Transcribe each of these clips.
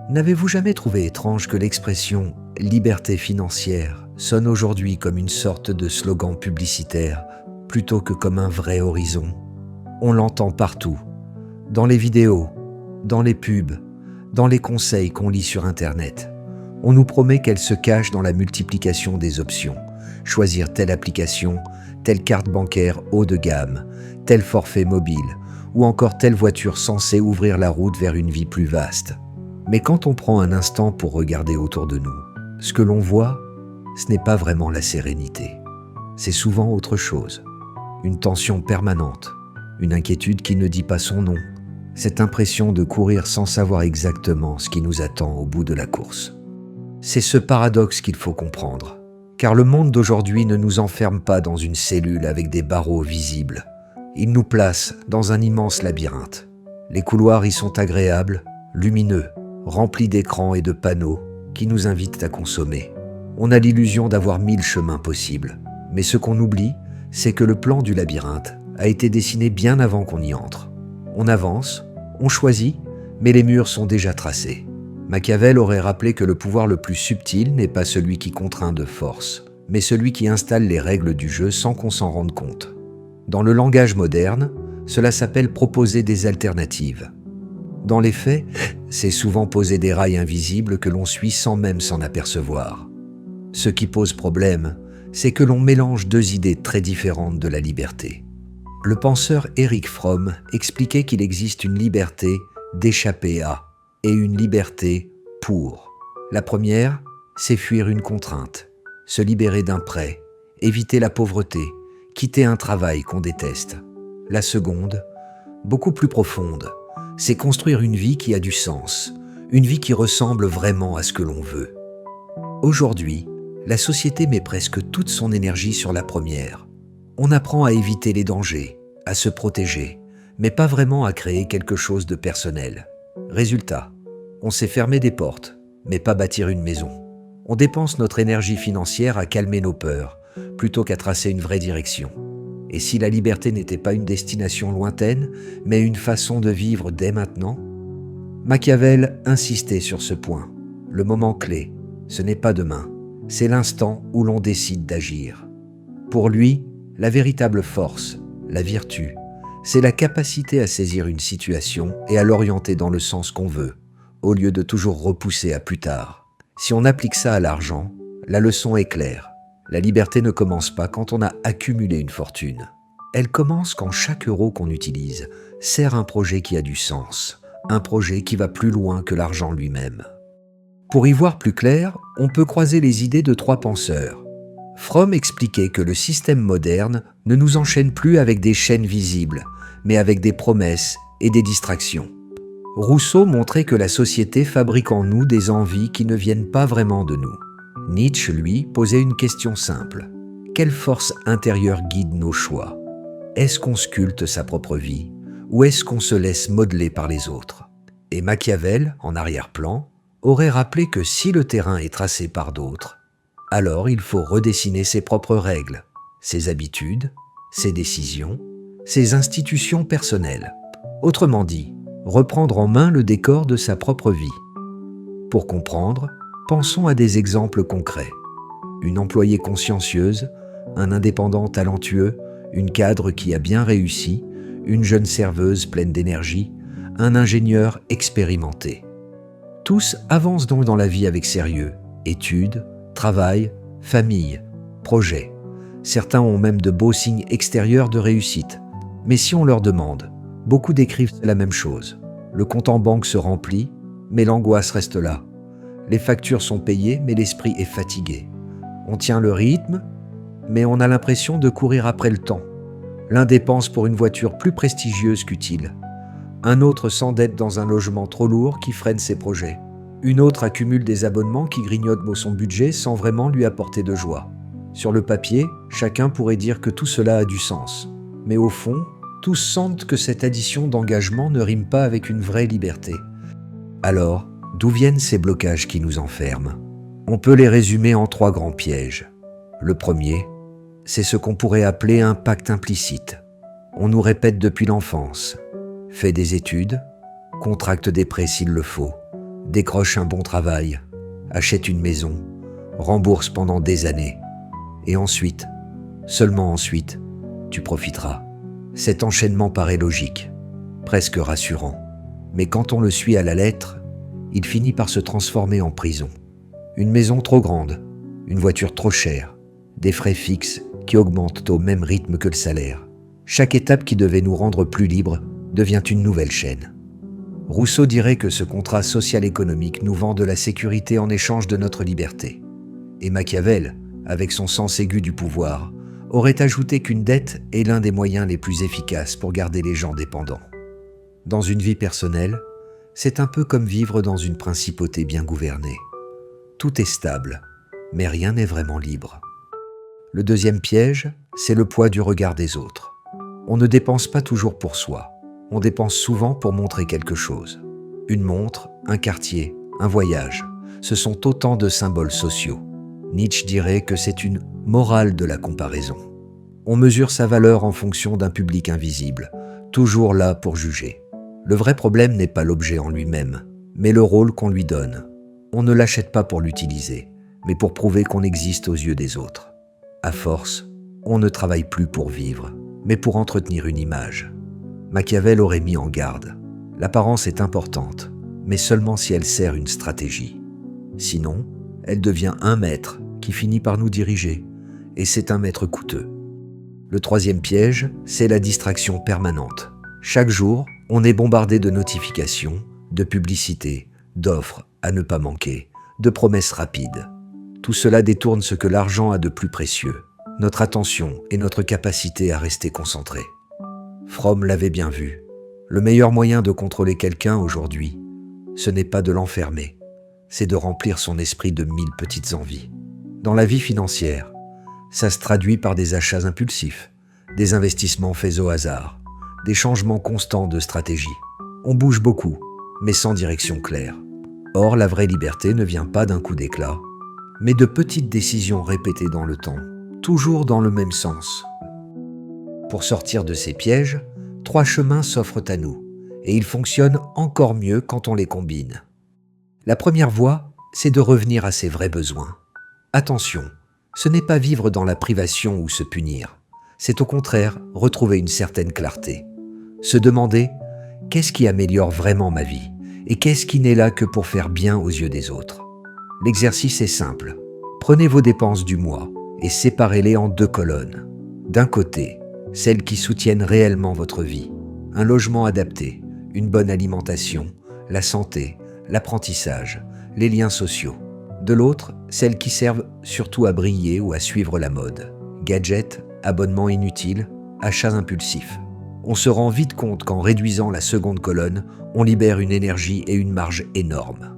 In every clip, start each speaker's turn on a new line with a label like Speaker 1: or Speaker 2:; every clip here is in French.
Speaker 1: N'avez-vous jamais trouvé étrange que l'expression « liberté financière » sonne aujourd'hui comme une sorte de slogan publicitaire plutôt que comme un vrai horizon? On l'entend partout, dans les vidéos, dans les pubs, dans les conseils qu'on lit sur Internet. On nous promet qu'elle se cache dans la multiplication des options. Choisir telle application, telle carte bancaire haut de gamme, tel forfait mobile, ou encore telle voiture censée ouvrir la route vers une vie plus vaste. Mais quand on prend un instant pour regarder autour de nous, ce que l'on voit, ce n'est pas vraiment la sérénité. C'est souvent autre chose. Une tension permanente, une inquiétude qui ne dit pas son nom, cette impression de courir sans savoir exactement ce qui nous attend au bout de la course. C'est ce paradoxe qu'il faut comprendre, car le monde d'aujourd'hui ne nous enferme pas dans une cellule avec des barreaux visibles. Il nous place dans un immense labyrinthe. Les couloirs y sont agréables, lumineux, remplis d'écrans et de panneaux qui nous invitent à consommer. On a l'illusion d'avoir 1000 chemins possibles, mais ce qu'on oublie, c'est que le plan du labyrinthe a été dessiné bien avant qu'on y entre. On avance, on choisit, mais les murs sont déjà tracés. Machiavel aurait rappelé que le pouvoir le plus subtil n'est pas celui qui contraint de force, mais celui qui installe les règles du jeu sans qu'on s'en rende compte. Dans le langage moderne, cela s'appelle proposer des alternatives. Dans les faits, c'est souvent poser des rails invisibles que l'on suit sans même s'en apercevoir. Ce qui pose problème, c'est que l'on mélange deux idées très différentes de la liberté. Le penseur Erich Fromm expliquait qu'il existe une liberté d'échapper à et une liberté pour. La première, c'est fuir une contrainte, se libérer d'un prêt, éviter la pauvreté, quitter un travail qu'on déteste. La seconde, beaucoup plus profonde, c'est construire une vie qui a du sens, une vie qui ressemble vraiment à ce que l'on veut. Aujourd'hui, la société met presque toute son énergie sur la première. On apprend à éviter les dangers, à se protéger, mais pas vraiment à créer quelque chose de personnel. Résultat, on sait fermer des portes, mais pas bâtir une maison. On dépense notre énergie financière à calmer nos peurs, plutôt qu'à tracer une vraie direction. Et si la liberté n'était pas une destination lointaine, mais une façon de vivre dès maintenant? Machiavel insistait sur ce point. Le moment clé, ce n'est pas demain, c'est l'instant où l'on décide d'agir. Pour lui, la véritable force, la vertu, c'est la capacité à saisir une situation et à l'orienter dans le sens qu'on veut, au lieu de toujours repousser à plus tard. Si on applique ça à l'argent, la leçon est claire. La liberté ne commence pas quand on a accumulé une fortune. Elle commence quand chaque euro qu'on utilise sert un projet qui a du sens, un projet qui va plus loin que l'argent lui-même. Pour y voir plus clair, on peut croiser les idées de trois penseurs. Fromm expliquait que le système moderne ne nous enchaîne plus avec des chaînes visibles, mais avec des promesses et des distractions. Rousseau montrait que la société fabrique en nous des envies qui ne viennent pas vraiment de nous. Nietzsche, lui, posait une question simple. Quelle force intérieure guide nos choix? Est-ce qu'on sculpte sa propre vie ou est-ce qu'on se laisse modeler par les autres? Et Machiavel, en arrière-plan, aurait rappelé que si le terrain est tracé par d'autres, alors il faut redessiner ses propres règles, ses habitudes, ses décisions, ses institutions personnelles. Autrement dit, reprendre en main le décor de sa propre vie. Pour comprendre, pensons à des exemples concrets. Une employée consciencieuse, un indépendant talentueux, une cadre qui a bien réussi, une jeune serveuse pleine d'énergie, un ingénieur expérimenté. Tous avancent donc dans la vie avec sérieux, études, travail, famille, projets. Certains ont même de beaux signes extérieurs de réussite. Mais si on leur demande, beaucoup décrivent la même chose. Le compte en banque se remplit, mais l'angoisse reste là. Les factures sont payées, mais l'esprit est fatigué. On tient le rythme, mais on a l'impression de courir après le temps. L'un dépense pour une voiture plus prestigieuse qu'utile. Un autre s'endette dans un logement trop lourd qui freine ses projets. Une autre accumule des abonnements qui grignotent son budget sans vraiment lui apporter de joie. Sur le papier, chacun pourrait dire que tout cela a du sens. Mais au fond, tous sentent que cette addition d'engagement ne rime pas avec une vraie liberté. Alors, d'où viennent ces blocages qui nous enferment? On peut les résumer en 3 grands pièges. Le premier, c'est ce qu'on pourrait appeler un pacte implicite. On nous répète depuis l'enfance. Fais des études, contracte des prêts s'il le faut, décroche un bon travail, achète une maison, rembourse pendant des années. Et ensuite, seulement ensuite, tu profiteras. Cet enchaînement paraît logique, presque rassurant. Mais quand on le suit à la lettre, il finit par se transformer en prison. Une maison trop grande, une voiture trop chère, des frais fixes qui augmentent au même rythme que le salaire. Chaque étape qui devait nous rendre plus libres devient une nouvelle chaîne. Rousseau dirait que ce contrat social-économique nous vend de la sécurité en échange de notre liberté. Et Machiavel, avec son sens aigu du pouvoir, aurait ajouté qu'une dette est l'un des moyens les plus efficaces pour garder les gens dépendants. Dans une vie personnelle, c'est un peu comme vivre dans une principauté bien gouvernée. Tout est stable, mais rien n'est vraiment libre. Le deuxième piège, c'est le poids du regard des autres. On ne dépense pas toujours pour soi. On dépense souvent pour montrer quelque chose. Une montre, un quartier, un voyage, ce sont autant de symboles sociaux. Nietzsche dirait que c'est une morale de la comparaison. On mesure sa valeur en fonction d'un public invisible, toujours là pour juger. Le vrai problème n'est pas l'objet en lui-même, mais le rôle qu'on lui donne. On ne l'achète pas pour l'utiliser, mais pour prouver qu'on existe aux yeux des autres. À force, on ne travaille plus pour vivre, mais pour entretenir une image. Machiavel aurait mis en garde. L'apparence est importante, mais seulement si elle sert une stratégie. Sinon, elle devient un maître qui finit par nous diriger, et c'est un maître coûteux. Le troisième piège, c'est la distraction permanente. Chaque jour, on est bombardé de notifications, de publicités, d'offres à ne pas manquer, de promesses rapides. Tout cela détourne ce que l'argent a de plus précieux, notre attention et notre capacité à rester concentrés. Fromm l'avait bien vu. Le meilleur moyen de contrôler quelqu'un aujourd'hui, ce n'est pas de l'enfermer, c'est de remplir son esprit de 1000 petites envies. Dans la vie financière, ça se traduit par des achats impulsifs, des investissements faits au hasard, des changements constants de stratégie. On bouge beaucoup, mais sans direction claire. Or, la vraie liberté ne vient pas d'un coup d'éclat, mais de petites décisions répétées dans le temps, toujours dans le même sens. Pour sortir de ces pièges, 3 chemins s'offrent à nous, et ils fonctionnent encore mieux quand on les combine. La première voie, c'est de revenir à ses vrais besoins. Attention, ce n'est pas vivre dans la privation ou se punir, c'est au contraire retrouver une certaine clarté. Se demander « qu'est-ce qui améliore vraiment ma vie et qu'est-ce qui n'est là que pour faire bien aux yeux des autres ?» L'exercice est simple. Prenez vos dépenses du mois et séparez-les en 2 colonnes. D'un côté, celles qui soutiennent réellement votre vie, un logement adapté, une bonne alimentation, la santé, l'apprentissage, les liens sociaux. De l'autre, celles qui servent surtout à briller ou à suivre la mode. Gadgets, abonnements inutiles, achats impulsifs. On se rend vite compte qu'en réduisant la seconde colonne, on libère une énergie et une marge énormes.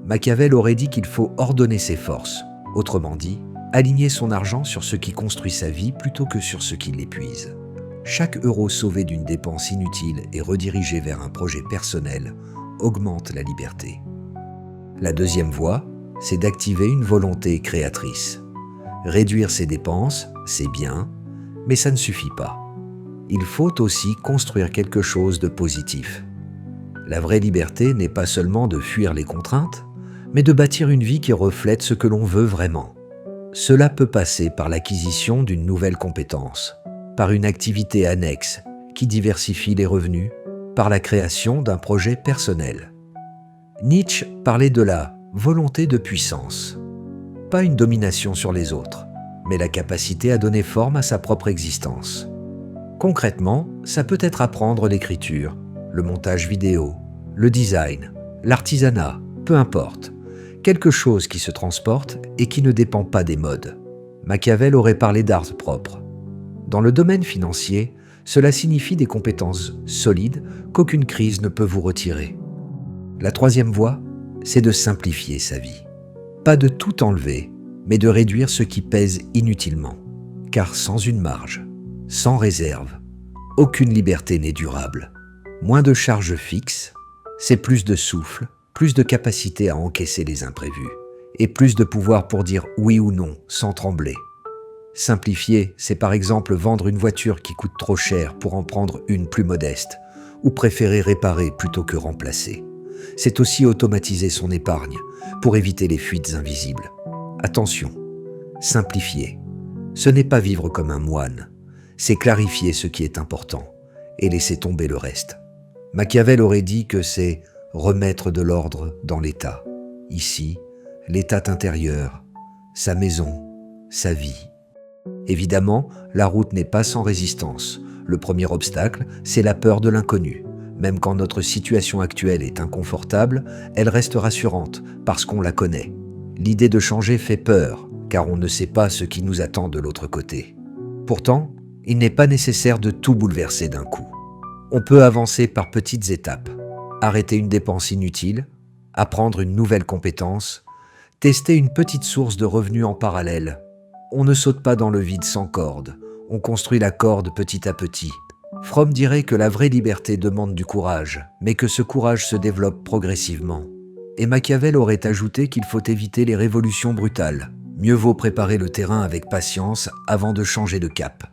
Speaker 1: Machiavel aurait dit qu'il faut ordonner ses forces, autrement dit, aligner son argent sur ce qui construit sa vie plutôt que sur ce qui l'épuise. Chaque euro sauvé d'une dépense inutile et redirigé vers un projet personnel augmente la liberté. La deuxième voie, c'est d'activer une volonté créatrice. Réduire ses dépenses, c'est bien, mais ça ne suffit pas. Il faut aussi construire quelque chose de positif. La vraie liberté n'est pas seulement de fuir les contraintes, mais de bâtir une vie qui reflète ce que l'on veut vraiment. Cela peut passer par l'acquisition d'une nouvelle compétence, par une activité annexe qui diversifie les revenus, par la création d'un projet personnel. Nietzsche parlait de la volonté de puissance. Pas une domination sur les autres, mais la capacité à donner forme à sa propre existence. Concrètement, ça peut être apprendre l'écriture, le montage vidéo, le design, l'artisanat, peu importe. Quelque chose qui se transporte et qui ne dépend pas des modes. Machiavel aurait parlé d'art propre. Dans le domaine financier, cela signifie des compétences solides qu'aucune crise ne peut vous retirer. La troisième voie, c'est de simplifier sa vie. Pas de tout enlever, mais de réduire ce qui pèse inutilement. Car sans une marge, sans réserve, aucune liberté n'est durable. Moins de charges fixes, c'est plus de souffle, plus de capacité à encaisser les imprévus, et plus de pouvoir pour dire oui ou non sans trembler. Simplifier, c'est par exemple vendre une voiture qui coûte trop cher pour en prendre une plus modeste, ou préférer réparer plutôt que remplacer. c'est aussi automatiser son épargne pour éviter les fuites invisibles. Attention, simplifier. Ce n'est pas vivre comme un moine, c'est clarifier ce qui est important et laisser tomber le reste. Machiavel aurait dit que c'est remettre de l'ordre dans l'état. Ici, l'état intérieur, sa maison, sa vie. Évidemment, la route n'est pas sans résistance. Le premier obstacle, c'est la peur de l'inconnu. Même quand notre situation actuelle est inconfortable, elle reste rassurante parce qu'on la connaît. L'idée de changer fait peur, car on ne sait pas ce qui nous attend de l'autre côté. Pourtant, il n'est pas nécessaire de tout bouleverser d'un coup. On peut avancer par petites étapes. Arrêter une dépense inutile, apprendre une nouvelle compétence, tester une petite source de revenus en parallèle. On ne saute pas dans le vide sans corde, on construit la corde petit à petit. Fromm dirait que la vraie liberté demande du courage, mais que ce courage se développe progressivement. Et Machiavel aurait ajouté qu'il faut éviter les révolutions brutales. Mieux vaut préparer le terrain avec patience avant de changer de cap.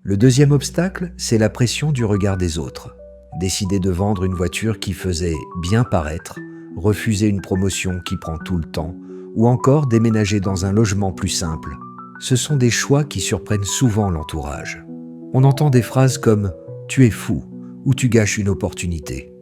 Speaker 1: Le deuxième obstacle, c'est la pression du regard des autres. Décider de vendre une voiture qui faisait bien paraître, refuser une promotion qui prend tout le temps, ou encore déménager dans un logement plus simple. Ce sont des choix qui surprennent souvent l'entourage. On entend des phrases comme « tu es fou » ou « tu gâches une opportunité ».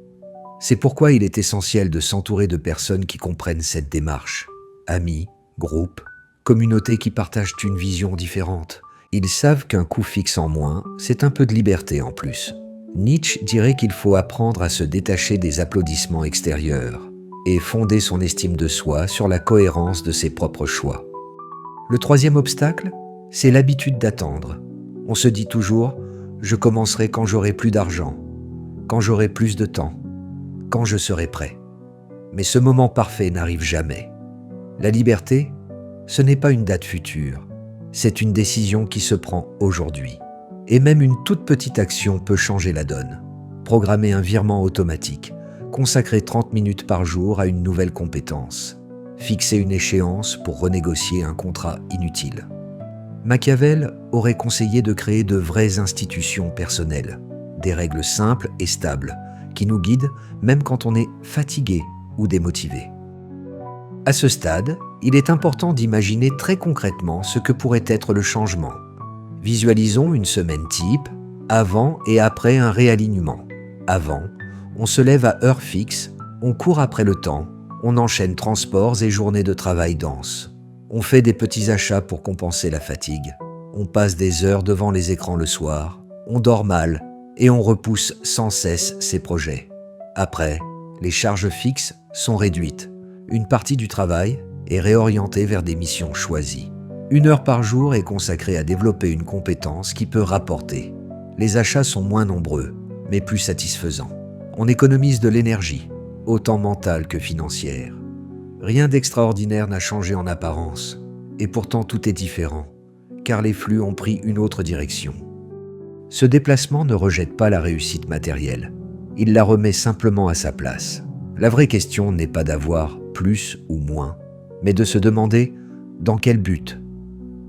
Speaker 1: C'est pourquoi il est essentiel de s'entourer de personnes qui comprennent cette démarche. Amis, groupes, communautés qui partagent une vision différente. Ils savent qu'un coût fixe en moins, c'est un peu de liberté en plus. Nietzsche dirait qu'il faut apprendre à se détacher des applaudissements extérieurs et fonder son estime de soi sur la cohérence de ses propres choix. Le troisième obstacle, c'est l'habitude d'attendre. On se dit toujours « je commencerai quand j'aurai plus d'argent, quand j'aurai plus de temps, quand je serai prêt ». Mais ce moment parfait n'arrive jamais. La liberté, ce n'est pas une date future, c'est une décision qui se prend aujourd'hui. Et même une toute petite action peut changer la donne. Programmer un virement automatique, consacrer 30 minutes par jour à une nouvelle compétence, fixer une échéance pour renégocier un contrat inutile. Machiavel aurait conseillé de créer de vraies institutions personnelles, des règles simples et stables, qui nous guident même quand on est fatigué ou démotivé. À ce stade, il est important d'imaginer très concrètement ce que pourrait être le changement. Visualisons une semaine type, avant et après un réalignement. Avant, on se lève à heure fixe, on court après le temps, on enchaîne transports et journées de travail denses. On fait des petits achats pour compenser la fatigue. On passe des heures devant les écrans le soir, on dort mal et on repousse sans cesse ses projets. Après, les charges fixes sont réduites. Une partie du travail est réorientée vers des missions choisies. 1 heure par jour est consacrée à développer une compétence qui peut rapporter. Les achats sont moins nombreux, mais plus satisfaisants. On économise de l'énergie, autant mentale que financière. Rien d'extraordinaire n'a changé en apparence, et pourtant tout est différent, car les flux ont pris une autre direction. Ce déplacement ne rejette pas la réussite matérielle, il la remet simplement à sa place. La vraie question n'est pas d'avoir plus ou moins, mais de se demander dans quel but.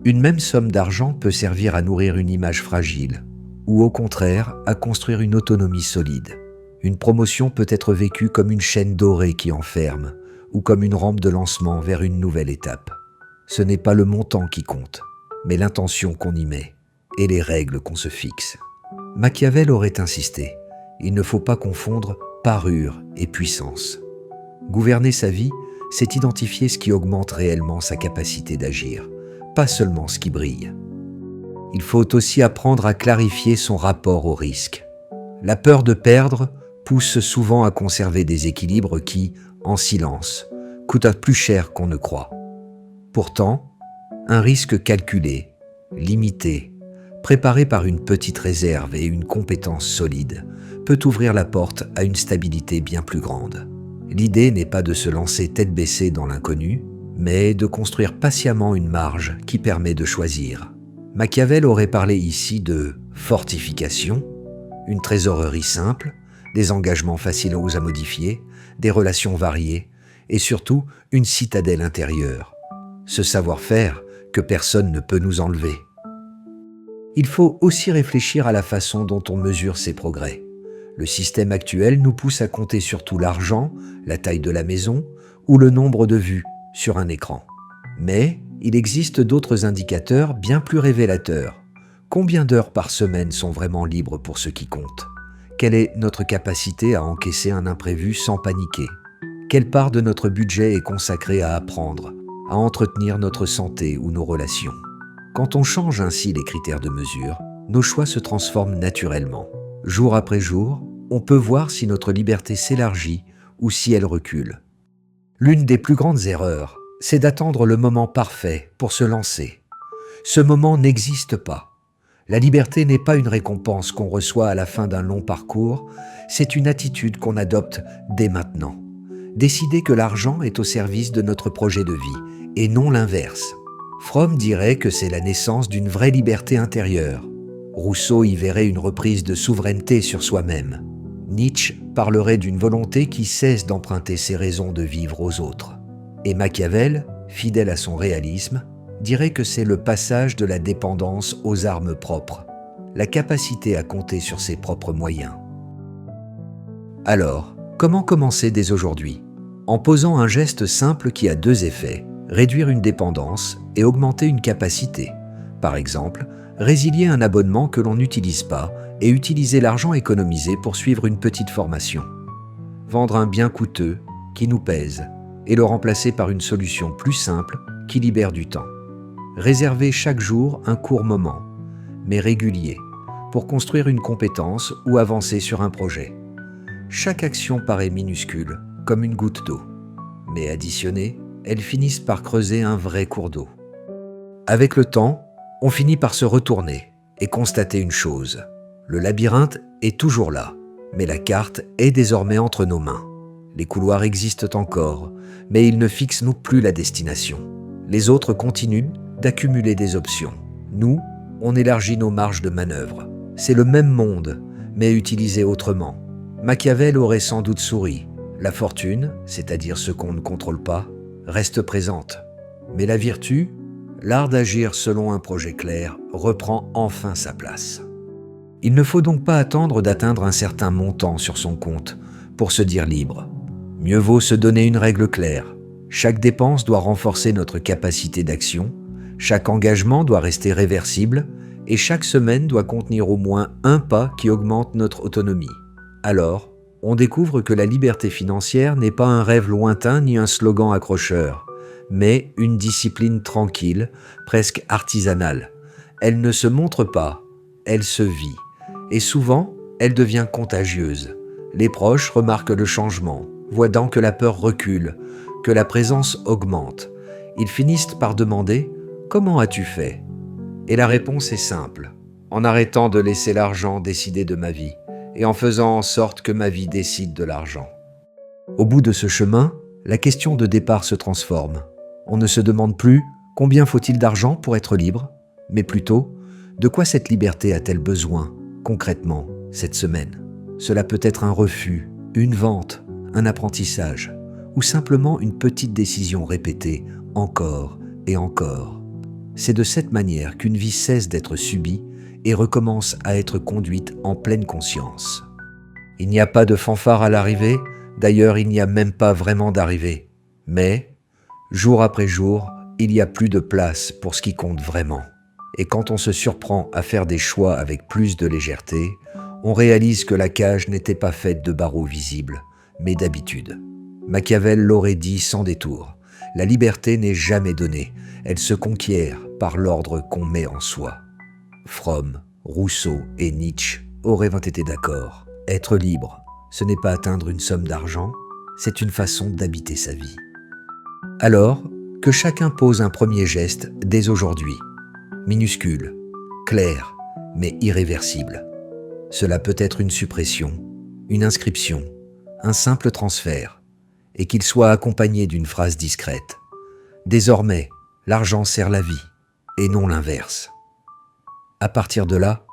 Speaker 1: Une même somme d'argent peut servir à nourrir une image fragile, ou au contraire à construire une autonomie solide. Une promotion peut être vécue comme une chaîne dorée qui enferme, ou comme une rampe de lancement vers une nouvelle étape. Ce n'est pas le montant qui compte, mais l'intention qu'on y met, et les règles qu'on se fixe. Machiavel aurait insisté, il ne faut pas confondre parure et puissance. Gouverner sa vie, c'est identifier ce qui augmente réellement sa capacité d'agir, pas seulement ce qui brille. Il faut aussi apprendre à clarifier son rapport au risque. La peur de perdre pousse souvent à conserver des équilibres qui, en silence, coûtent plus cher qu'on ne croit. Pourtant, un risque calculé, limité, préparé par une petite réserve et une compétence solide, peut ouvrir la porte à une stabilité bien plus grande. L'idée n'est pas de se lancer tête baissée dans l'inconnu, mais de construire patiemment une marge qui permet de choisir. Machiavel aurait parlé ici de fortification, une trésorerie simple, des engagements faciles à modifier, des relations variées et surtout une citadelle intérieure. Ce savoir-faire que personne ne peut nous enlever. Il faut aussi réfléchir à la façon dont on mesure ses progrès. Le système actuel nous pousse à compter surtout l'argent, la taille de la maison ou le nombre de vues sur un écran. Mais il existe d'autres indicateurs bien plus révélateurs. Combien d'heures par semaine sont vraiment libres pour ce qui compte? Quelle est notre capacité à encaisser un imprévu sans paniquer? Quelle part de notre budget est consacrée à apprendre, à entretenir notre santé ou nos relations? Quand on change ainsi les critères de mesure, nos choix se transforment naturellement. Jour après jour, on peut voir si notre liberté s'élargit ou si elle recule. L'une des plus grandes erreurs, c'est d'attendre le moment parfait pour se lancer. Ce moment n'existe pas. La liberté n'est pas une récompense qu'on reçoit à la fin d'un long parcours, c'est une attitude qu'on adopte dès maintenant. Décider que l'argent est au service de notre projet de vie, et non l'inverse. Fromm dirait que c'est la naissance d'une vraie liberté intérieure. Rousseau y verrait une reprise de souveraineté sur soi-même. Nietzsche parlerait d'une volonté qui cesse d'emprunter ses raisons de vivre aux autres. Et Machiavel, fidèle à son réalisme, dirait que c'est le passage de la dépendance aux armes propres, la capacité à compter sur ses propres moyens. Alors, comment commencer dès aujourd'hui? En posant un geste simple qui a deux effets, réduire une dépendance et augmenter une capacité. Par exemple, résilier un abonnement que l'on n'utilise pas et utiliser l'argent économisé pour suivre une petite formation. Vendre un bien coûteux qui nous pèse et le remplacer par une solution plus simple qui libère du temps. Réserver chaque jour un court moment, mais régulier, pour construire une compétence ou avancer sur un projet. Chaque action paraît minuscule, comme une goutte d'eau, mais additionnées, elles finissent par creuser un vrai cours d'eau. Avec le temps, on finit par se retourner et constater une chose. Le labyrinthe est toujours là, mais la carte est désormais entre nos mains. Les couloirs existent encore, mais ils ne fixent nous plus la destination. Les autres continuent d'accumuler des options. Nous, on élargit nos marges de manœuvre. C'est le même monde, mais utilisé autrement. Machiavel aurait sans doute souri. La fortune, c'est-à-dire ce qu'on ne contrôle pas, reste présente. Mais la vertu, l'art d'agir selon un projet clair, reprend enfin sa place. Il ne faut donc pas attendre d'atteindre un certain montant sur son compte pour se dire libre. Mieux vaut se donner une règle claire. Chaque dépense doit renforcer notre capacité d'action, chaque engagement doit rester réversible et chaque semaine doit contenir au moins un pas qui augmente notre autonomie. Alors, on découvre que la liberté financière n'est pas un rêve lointain ni un slogan accrocheur, mais une discipline tranquille, presque artisanale. Elle ne se montre pas, elle se vit. Et souvent, elle devient contagieuse. Les proches remarquent le changement, voyant que la peur recule, que la présence augmente. Ils finissent par demander « Comment as-tu fait ?» Et la réponse est simple. En arrêtant de laisser l'argent décider de ma vie et en faisant en sorte que ma vie décide de l'argent. Au bout de ce chemin, la question de départ se transforme. On ne se demande plus « Combien faut-il d'argent pour être libre ?» mais plutôt « De quoi cette liberté a-t-elle besoin, concrètement, cette semaine ?» Cela peut être un refus, une vente, un apprentissage, ou simplement une petite décision répétée encore et encore. C'est de cette manière qu'une vie cesse d'être subie et recommence à être conduite en pleine conscience. Il n'y a pas de fanfare à l'arrivée, d'ailleurs il n'y a même pas vraiment d'arrivée. Mais, jour après jour, il y a plus de place pour ce qui compte vraiment. Et quand on se surprend à faire des choix avec plus de légèreté, on réalise que la cage n'était pas faite de barreaux visibles, mais d'habitude. Machiavel l'aurait dit sans détour. La liberté n'est jamais donnée, elle se conquiert par l'ordre qu'on met en soi. Fromm, Rousseau et Nietzsche auraient été d'accord. Être libre, ce n'est pas atteindre une somme d'argent, c'est une façon d'habiter sa vie. Alors, que chacun pose un premier geste dès aujourd'hui. Minuscule, clair, mais irréversible. Cela peut être une suppression, une inscription, un simple transfert, et qu'il soit accompagné d'une phrase discrète. Désormais, l'argent sert la vie, et non l'inverse. À partir de là,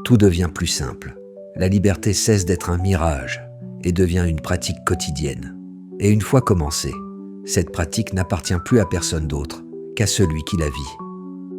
Speaker 1: tout devient plus simple. La liberté cesse d'être un mirage et devient une pratique quotidienne. Et une fois commencée, cette pratique n'appartient plus à personne d'autre qu'à celui qui la vit.